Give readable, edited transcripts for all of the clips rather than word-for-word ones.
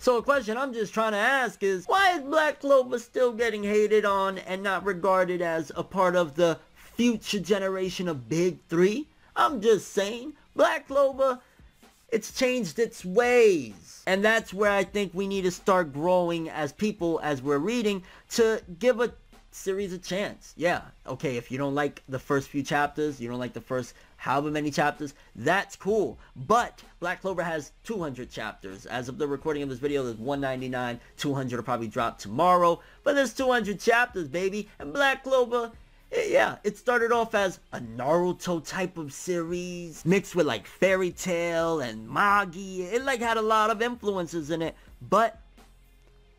So a question I'm just trying to ask is, why is Black Clover still getting hated on and not regarded as a part of the future generation of Big 3? I'm just saying, Black Clover, it's changed its ways. And that's where I think we need to start growing as people, as we're reading, to give a series a chance. Yeah, okay, if you don't like the first few chapters, you don't like the first however many chapters, that's cool. But Black Clover has 200 chapters. As of the recording of this video, there's 199. 200 will probably drop tomorrow. But there's 200 chapters, baby. And Black Clover, yeah, it started off as a Naruto type of series mixed with like Fairy Tail and Magi. It like had a lot of influences in it. But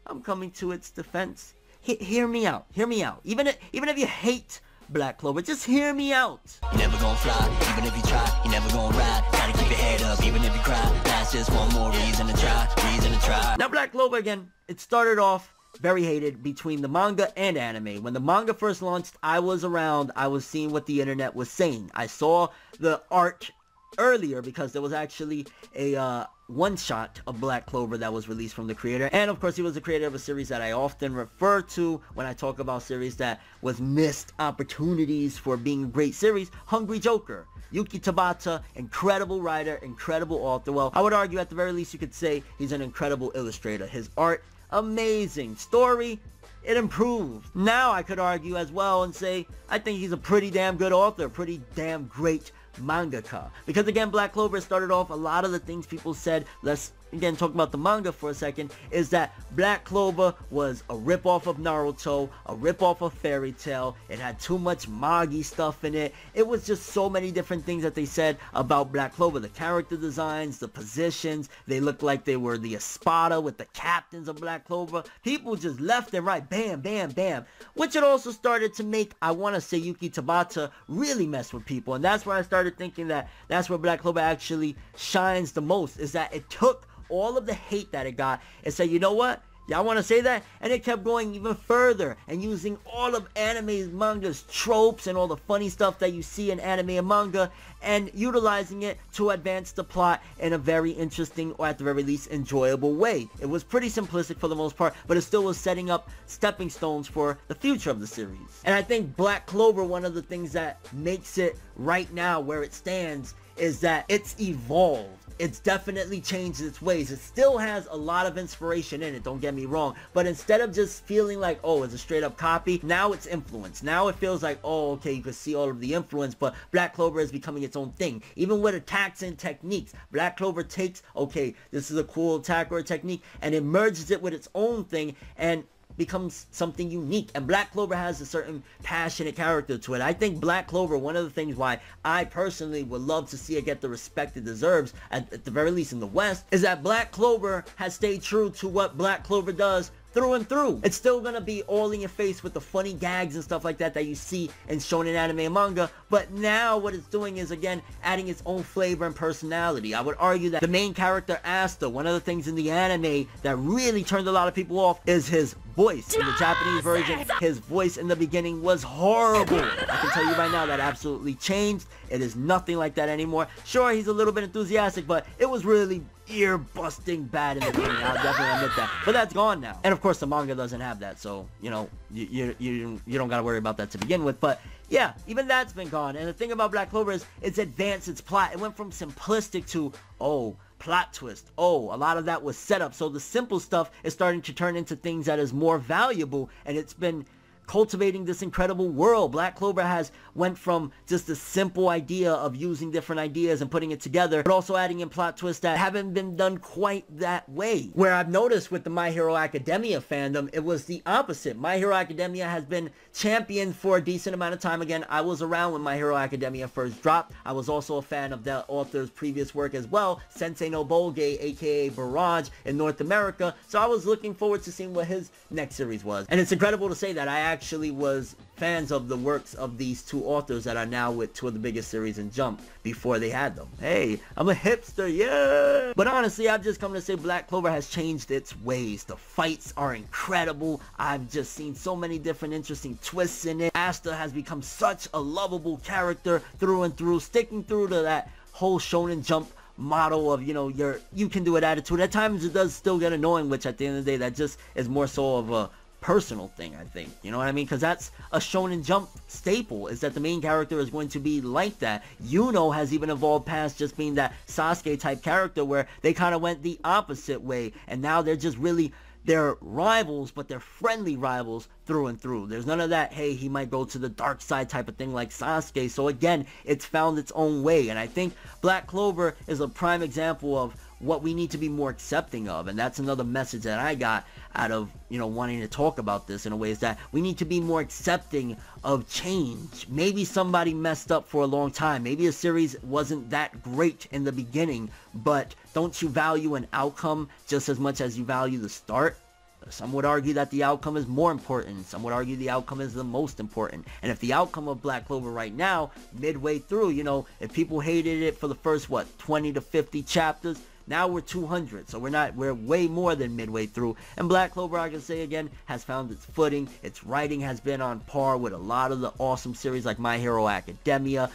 I'm coming to its defense. Hear me out. Hear me out. Even if you hate Black Clover, just hear me out. You never gonna fly, even if you try. You never gonna ride. Gotta keep your head up, even if you cry. That's just one more reason to try. Now Black Clover, again, it started off very hated between the manga and anime. When the manga first launched, I was around. I was seeing what the internet was saying. I saw the art earlier because there was actually a one-shot of Black Clover that was released from the creator. And of course, he was the creator of a series that I often refer to when I talk about series that was missed opportunities for being a great series. Hungry Joker. Yuki Tabata, incredible writer, incredible author. Well, I would argue at the very least you could say he's an incredible illustrator. His art, amazing. Story, it improved. Now I could argue as well and say I think he's a pretty damn good author, pretty damn great mangaka. Because again, Black Clover started off, a lot of the things people said, let's again talk about the manga for a second, is that Black Clover was a ripoff of Naruto, a ripoff of Fairy Tail. It had too much Magi stuff in it. It was just so many different things that they said about Black Clover. The character designs, the positions, they looked like they were the Espada with the captains of Black Clover. People just left and right, bam, bam, bam. Which it also started to make, I want to say, Yuki Tabata really mess with people. And that's where I started thinking that that's where Black Clover actually shines the most, is that it took all of the hate that it got and said, you know what? Y'all want to say that? And it kept going even further and using all of anime's manga's tropes and all the funny stuff that you see in anime and manga and utilizing it to advance the plot in a very interesting, or at the very least enjoyable way. It was pretty simplistic for the most part, but it still was setting up stepping stones for the future of the series. And I think Black Clover, one of the things that makes it right now where it stands, is that it's evolved. It's definitely changed its ways. It still has a lot of inspiration in it, don't get me wrong. But instead of just feeling like, oh, it's a straight up copy, now it's influence. Now it feels like, oh, okay, you can see all of the influence, but Black Clover is becoming its own thing. Even with attacks and techniques, Black Clover takes, okay, this is a cool attack or a technique, and it merges it with its own thing, and becomes something unique. And Black Clover has a certain passionate character to it. I think Black Clover, one of the things why I personally would love to see it get the respect it deserves, at the very least in the West, is that Black Clover has stayed true to what Black Clover does through and through. It's still gonna be all in your face with the funny gags and stuff like that that you see in shonen anime and manga, but now what it's doing is, again, adding its own flavor and personality. I would argue that the main character, Asta, one of the things in the anime that really turned a lot of people off is his voice. In the Japanese version, his voice in the beginning was horrible. I can tell you right now that absolutely changed. It is nothing like that anymore. Sure, he's a little bit enthusiastic, but it was really ear-busting bad in the beginning. I'll definitely admit that. But that's gone now. And of course, the manga doesn't have that, so, you know, you don't gotta worry about that to begin with. But yeah, even that's been gone. And the thing about Black Clover is it's advanced its plot. It went from simplistic to, oh, plot twist. Oh, a lot of that was set up. So the simple stuff is starting to turn into things that is more valuable, and it's been cultivating this incredible world. Black Clover has went from just a simple idea of using different ideas and putting it together, but also adding in plot twists that haven't been done quite that way. Where I've noticed with the My Hero Academia fandom, it was the opposite. My Hero Academia has been championed for a decent amount of time. Again, I was around when My Hero Academia first dropped. I was also a fan of the author's previous work as well, Sensei no Boge, aka Barrage, in North America. So I was looking forward to seeing what his next series was. And it's incredible to say that I actually was fans of the works of these two authors that are now with two of the biggest series in Jump before they had them. Hey, I'm a hipster, yeah! But honestly, I've just come to say Black Clover has changed its ways. The fights are incredible. I've just seen so many different interesting twists in it. Asta has become such a lovable character through and through, sticking through to that whole Shonen Jump model of, you know, you can do it attitude. At times it does still get annoying, which at the end of the day, that just is more so of a personal thing, I think. You know what I mean? Because that's a Shonen Jump staple, is that the main character is going to be like that. Yuno has even evolved past just being that Sasuke type character where they kind of went the opposite way, and now they're just really, they're rivals, but they're friendly rivals through and through. There's none of that, hey, he might go to the dark side type of thing like Sasuke. So again, it's found its own way, and I think Black Clover is a prime example of what we need to be more accepting of. And that's another message that I got out of, you know, wanting to talk about this in a way, is that we need to be more accepting of change. Maybe somebody messed up for a long time. Maybe a series wasn't that great in the beginning, but don't you value an outcome just as much as you value the start? Some would argue that the outcome is more important. Some would argue the outcome is the most important. And if the outcome of Black Clover right now, midway through, you know, if people hated it for the first, 20 to 50 chapters, now we're 200, so we're way more than midway through. And Black Clover, I can say again, has found its footing. Its writing has been on par with a lot of the awesome series like My Hero Academia.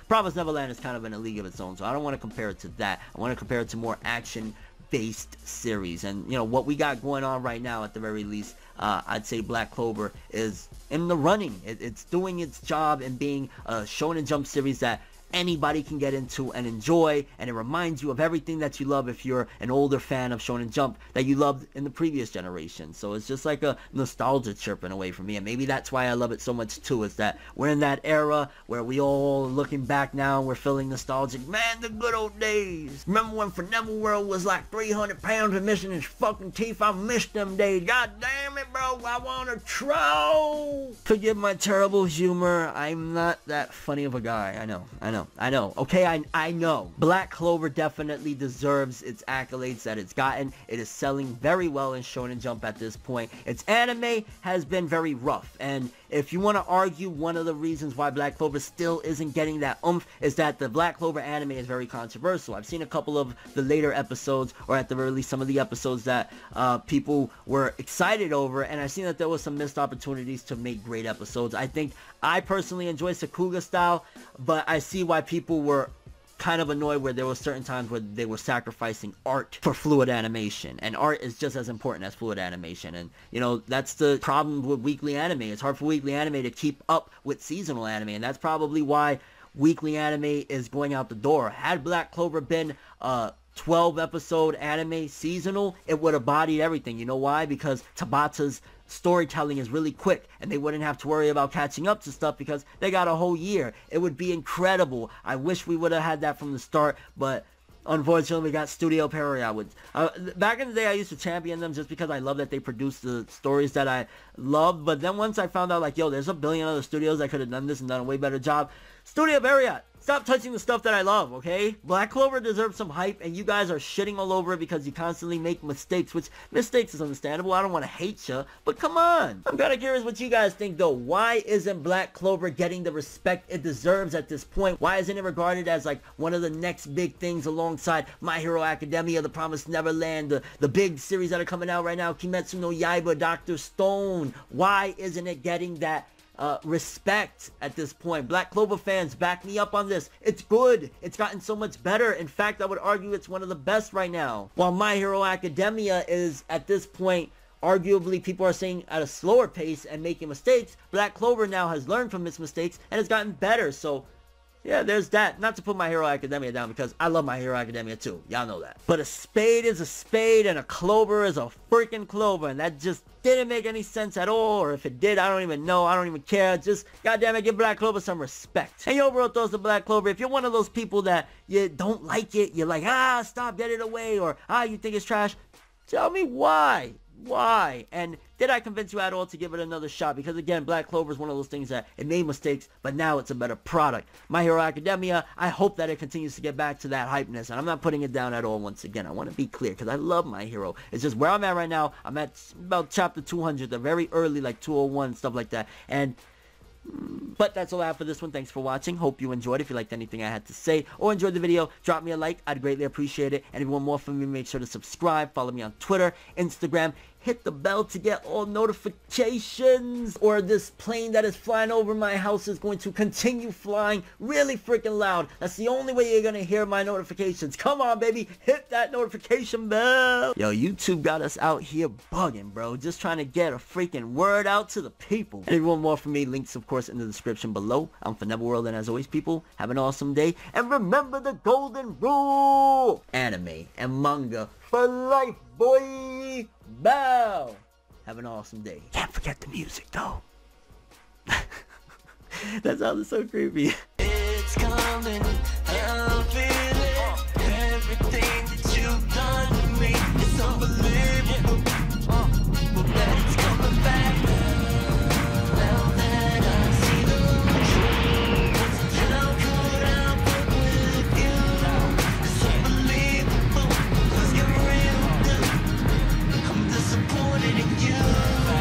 Promised Neverland is kind of in a league of its own, so I don't want to compare it to that. I want to compare it to more action-based series. And, you know, what we got going on right now, at the very least, I'd say Black Clover is in the running. It's doing its job in being a Shonen Jump series that anybody can get into and enjoy, and it reminds you of everything that you love if you're an older fan of Shonen Jump that you loved in the previous generation. So it's just like a nostalgia chirp in a way for me, and maybe that's why I love it so much too, is that we're in that era where we all looking back now and we're feeling nostalgic. Man, the good old days. Remember when Forever World was like 300 pounds of missing his fucking teeth? I miss them days. God damn it, bro, I want to troll. Forgive my terrible humor. I'm not that funny of a guy. I know. Okay, I know. Black Clover definitely deserves its accolades that it's gotten. It is selling very well in Shonen Jump at this point. Its anime has been very rough, and if you want to argue one of the reasons why Black Clover still isn't getting that oomph is that the Black Clover anime is very controversial. I've seen a couple of the later episodes, or at the very least some of the episodes that people were excited over, and I've seen that there was some missed opportunities to make great episodes. I personally enjoy Sakuga style, but I see why people were kind of annoyed where there were certain times where they were sacrificing art for fluid animation, and art is just as important as fluid animation. And you know, that's the problem with weekly anime. It's hard for weekly anime to keep up with seasonal anime, and that's probably why weekly anime is going out the door. Had Black Clover been 12 episode anime seasonal, it would have bodied everything. You know why? Because Tabata's storytelling is really quick, and they wouldn't have to worry about catching up to stuff because they got a whole year. It would be incredible. I wish we would have had that from the start, but unfortunately we got Studio Period. Back in the day I used to champion them just because I love that they produced the stories that I loved, but then once I found out like, yo, there's a billion other studios that could have done this and done a way better job. Studio Period, stop touching the stuff that I love, okay? Black Clover deserves some hype, and you guys are shitting all over it because you constantly make mistakes, which mistakes is understandable. I don't want to hate you, but come on. I'm kind of curious what you guys think, though. Why isn't Black Clover getting the respect it deserves at this point? Why isn't it regarded as like one of the next big things alongside My Hero Academia, The Promised Neverland, the big series that are coming out right now, Kimetsu no Yaiba, Dr. Stone? Why isn't it getting that respect at this point? Black Clover fans, back me up on this. It's good. It's gotten so much better. In fact, I would argue it's one of the best right now. While My Hero Academia is, at this point, arguably people are saying at a slower pace and making mistakes, Black Clover now has learned from its mistakes and has gotten better. So yeah, there's that. Not to put My Hero Academia down, because I love My Hero Academia too. Y'all know that. But a spade is a spade, and a clover is a freaking clover, and that just didn't make any sense at all. Or if it did, I don't even know. I don't even care. Just, goddammit, give Black Clover some respect. And your overall thoughts of Black Clover. If you're one of those people that you don't like it, you're like, stop, get it away, or you think it's trash, tell me why. Why? And did I convince you at all to give it another shot? Because again, Black Clover is one of those things that it made mistakes, but now it's a better product. My Hero Academia, I hope that it continues to get back to that hypeness, and I'm not putting it down at all. Once again, I want to be clear, because I love My Hero. It's just where I'm at right now. I'm at about chapter 200, the very early, like 201, stuff like that. And but that's all I have for this one. Thanks for watching. Hope you enjoyed. If you liked anything I had to say or enjoyed the video, drop me a like. I'd greatly appreciate it. And if you want more from me, make sure to subscribe. Follow me on Twitter, Instagram, hit the bell to get all notifications, or this plane that is flying over my house is going to continue flying really freaking loud. That's the only way you're gonna hear my notifications. Come on, baby, hit that notification bell. Yo, YouTube got us out here bugging, bro, just trying to get a freaking word out to the people. And if you want more from me, links of course in the description below. I'm for Neverworld, and as always, people, have an awesome day, and remember the golden rule: anime and manga for life, boy. Bow. Have an awesome day. Can't forget the music though. That sounded so creepy.